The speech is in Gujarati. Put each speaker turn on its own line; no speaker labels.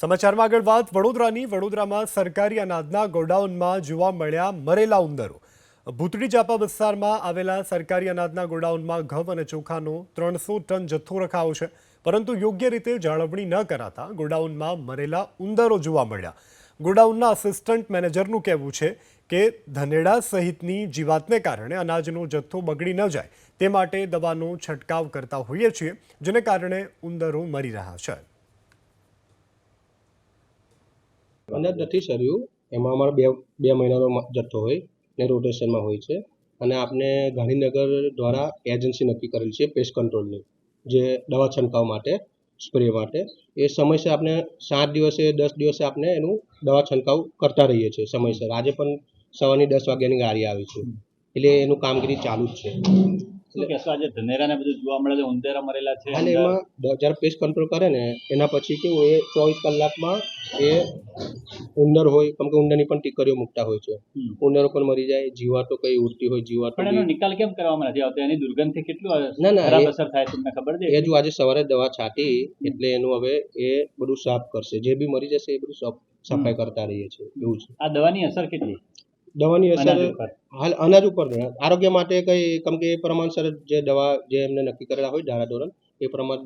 સમાચારમાં આગળ વાત વડોદરામાં સરકારી અનાજના ગોડાઉનમાં જોવા મળ્યા મરેલા ઉંદરો। ભૂતળી ચાપા વિસ્તારમાં આવેલા સરકારી અનાજના ગોડાઉનમાં ઘઉં અને ચોખાનો 300 ટન જથ્થો રખાયો છે, પરંતુ યોગ્ય રીતે જાળવણી ન કરાતા ગોડાઉનમાં મરેલા ઉંદરો જોવા મળ્યા। ગોડાઉનના આસિસ્ટન્ટ મેનેજરનું કહેવું છે કે ધનેડા સહિતની જીવાતને કારણે અનાજનો જથ્થો બગડી ન જાય તે માટે દવાનો છંટકાવ કરતા હોઈએ છીએ, જેને કારણે ઉંદરો મરી રહ્યા છે।
અનાજ નથી સર્યું, એમાં અમારો બે મહિનાનો જથ્થો હોય ને રોટેશનમાં હોય છે। અને આપણે ગાંધીનગર દ્વારા એજન્સી નક્કી કરેલ છે પેસ્ટ કંટ્રોલની, જે દવા છંટકાવ માટે, સ્પ્રે માટે। એ સમયસર આપણે 7 દિવસે 10 દિવસે આપણે એનું દવા છંટકાવ કરતા રહીએ છીએ સમયસર। આજે પણ સવારની 10 વાગ્યાની ગાડી આવી છે, એટલે એનું કામગીરી ચાલુ જ છે।
આજે ધનેરા ને બધું જોવા મળે છે, ઉંદરા મરેલા છે।
અને એમાં જ્યારે પેસ્ટ કંટ્રોલ કરે ને એના પછી કેવું એ 24 કલાકમાં એ ઉંદર હોય, કેમ કે ઉંદરની પણ ટીકરીઓ મૂકતા હોય છે, ઉંદરો પણ મરી જાય, જીવાતો કઈ ઉડતી હોય જીવાતો
પણ એનો નિકાલ કેમ કરવામાં નથી આવતો? એની દુર્ગંધથી કેટલું
ના
ખરાબ અસર થાય તમને ખબર છે?
એ જો આજે સવારે દવા છાંટી એટલે એનું હવે એ બધું સાફ કરશે, જે બી મરી જશે એ બધું સફાઈ કરતા રહીએ છીએ, એવું છે।
આ દવાની અસર કેટલી?
દવાની અસર હાલ અનાજ ઉપર આરોગ્ય માટે કઈ, કેમ કે એ પ્રમાણસર જે દવા જે એમને નક્કી કરેલા હોય ધારાધોરણ એ પ્રમાણે